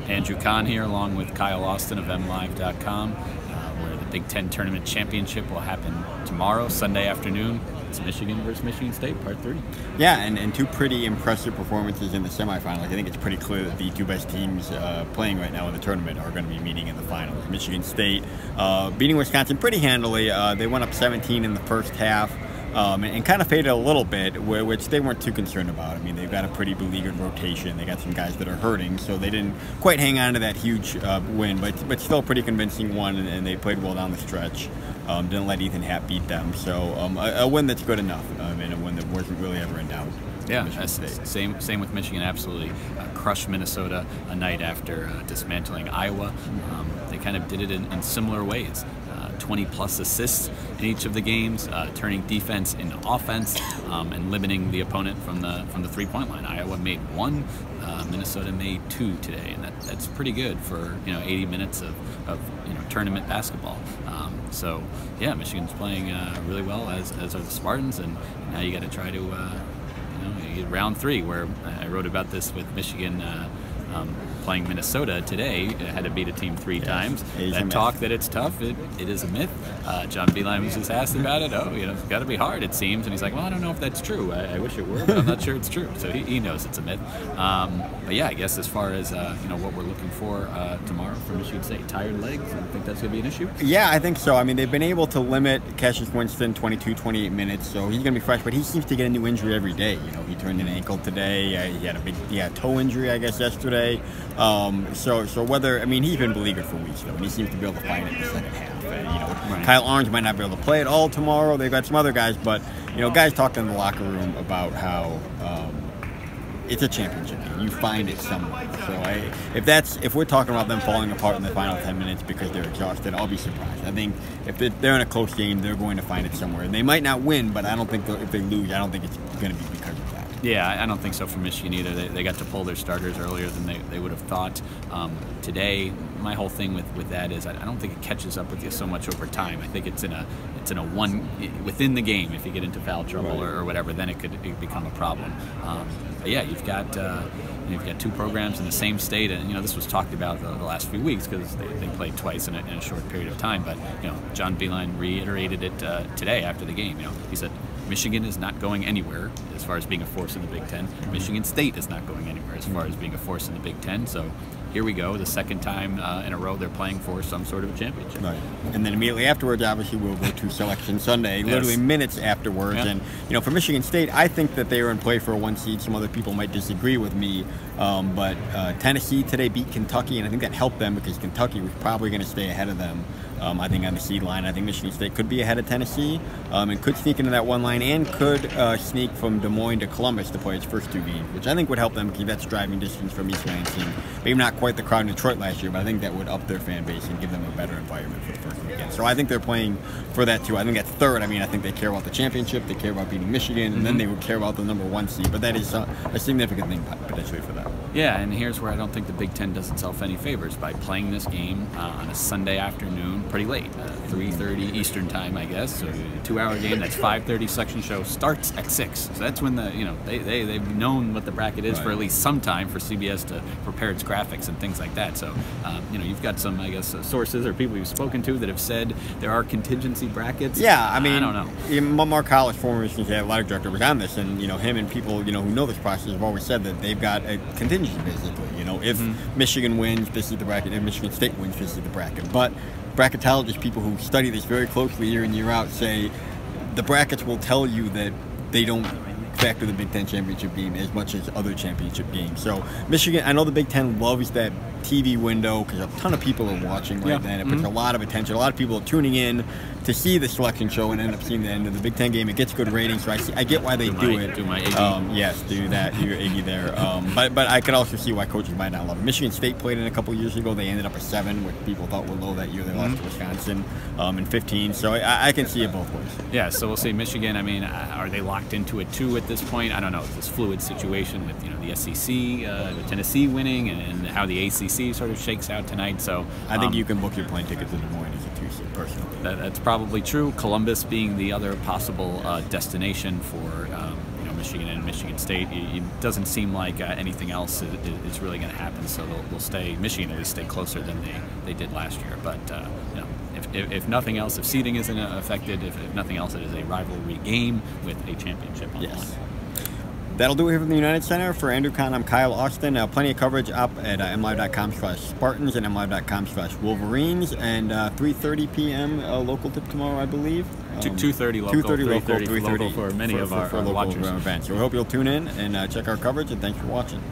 Andrew Kahn here, along with Kyle Austin of MLive.com, where the Big Ten Tournament Championship will happen tomorrow, Sunday afternoon. It's Michigan versus Michigan State, Part 3. Yeah, and two pretty impressive performances in the semifinals. I think it's pretty clear that the two best teams playing right now in the tournament are going to be meeting in the finals. Michigan State beating Wisconsin pretty handily. They went up 17 in the first half. And kind of faded a little bit, which they weren't too concerned about. I mean, they've got a pretty beleaguered rotation. They got some guys that are hurting, so they didn't quite hang on to that huge win, but still a pretty convincing one, and they played well down the stretch. Didn't let Ethan Happ beat them, so a win that's good enough, and a win that wasn't really ever in doubt. Yeah, same with Michigan, absolutely. Crushed Minnesota a night after dismantling Iowa. They kind of did it in similar ways. 20-plus assists in each of the games, turning defense into offense, and limiting the opponent from the three-point line. Iowa made 1, Minnesota made 2 today, and that's pretty good for 80 minutes of tournament basketball. So yeah, Michigan's playing really well, as are the Spartans, and now you got to try to you get round 3, where I wrote about this with Michigan. Playing Minnesota today, it had to beat a team 3 times. That talk that it's tough, it is a myth. John Beilein was just asked about it. It's got to be hard, it seems. And he's like, well, I don't know if that's true. I wish it were, but I'm not sure it's true. So he knows it's a myth. But yeah, I guess as far as what we're looking for tomorrow from Michigan State, tired legs, I think that's going to be an issue. Yeah, I think so. I mean, they've been able to limit Cassius Winston 22, 28 minutes, so he's going to be fresh. But he seems to get a new injury every day. He turned an ankle today. He had a big toe injury, I guess, yesterday. So whether, I mean, he's been beleaguered for weeks, though, and he seems to be able to find it in the second half. Right. Kyle Orange might not be able to play it all tomorrow. They've got some other guys, but, guys talked in the locker room about how it's a championship game. You find it somewhere. So if we're talking about them falling apart in the final 10 minutes because they're exhausted, I'll be surprised. I think if they're in a close game, they're going to find it somewhere. And they might not win, but I don't think if they lose, I don't think it's going to be because of that. Yeah, I don't think so for Michigan either. They got to pull their starters earlier than they would have thought. Today, my whole thing with that is I don't think it catches up with you so much over time. I think it's in a one within the game. If you get into foul trouble or whatever, then it could become a problem. But yeah, you've got 2 programs in the same state, and this was talked about the last few weeks because they played twice in a short period of time. But John Beilein reiterated it today after the game. He said Michigan is not going anywhere as far as being a force in the Big Ten. Michigan State is not going anywhere as far as being a force in the Big Ten. So here we go, the second time in a row they're playing for some sort of a championship. Right. And then immediately afterwards, obviously, we'll go to Selection Sunday, literally minutes afterwards. Yeah. And, for Michigan State, I think that they are in play for a 1 seed. Some other people might disagree with me. But Tennessee today beat Kentucky, and I think that helped them because Kentucky was probably going to stay ahead of them. I think on the seed line, I think Michigan State could be ahead of Tennessee and could sneak into that 1 line and could sneak from Des Moines to Columbus to play its first 2 games, which I think would help them because that's driving distance from East Lansing. Maybe not quite the crowd in Detroit last year, but I think that would up their fan base and give them a better environment for the first weekend. So I think they're playing for that too. I think that's third. I mean, I think they care about the championship, they care about beating Michigan, and then they would care about the number 1 seed. But that is a significant thing potentially for them. Yeah, and here's where I don't think the Big Ten does itself any favors by playing this game on a Sunday afternoon, pretty late, 3:30 Eastern time, I guess. So a 2-hour game. That's 5:30. Selection show starts at 6. So that's when they've known what the bracket is for at least some time for CBS to prepare its graphics and things like that. So you've got some, I guess, sources or people you've spoken to that have said there are contingency brackets. Yeah, I mean, I don't know. Mark Hollis, former Michigan State athletic director, was on this, and him and people who know this process have always said that they've got a contingency basically. If Michigan wins, this is the bracket. If Michigan State wins, this is the bracket. But bracketologists, people who study this very closely year in, year out, say the brackets will tell you that they don't factor the Big Ten championship game as much as other championship games. So Michigan, I know the Big Ten loves that TV window because a ton of people are watching right then. It puts a lot of attention. A lot of people are tuning in to see the selection show and end up seeing the end of the Big Ten game. It gets good ratings, so I get why they do it. Do my Iggy. Yes, do that. Do your Iggy there. But I could also see why coaches might not love it. Michigan State played it a couple years ago. They ended up a 7, which people thought were low that year. They lost to Wisconsin in 15. So I can see it both ways. Yeah, so we'll see. Michigan, I mean, are they locked into it too at this point? I don't know. It's this fluid situation with the SEC, with Tennessee winning, and how the ACC sort of shakes out tonight. So I think you can book your plane ticket to Des Moines as a 2-seed personally. That's probably true. Columbus being the other possible destination for Michigan and Michigan State. It doesn't seem like anything else is really going to happen. So they'll stay. Michigan at least stay closer than they did last year. But you know, if nothing else, if seeding isn't affected, if nothing else, it is a rivalry game with a championship on the line. That'll do it here from the United Center. For Andrew Kahn, I'm Kyle Austin. Plenty of coverage up at mlive.com/Spartans and mlive.com/Wolverines. And 3:30 p.m. Local tip tomorrow, I believe. 2:30 local. 2:30 local. For many of our local watchers. events. So we hope you'll tune in and check our coverage. And thanks for watching.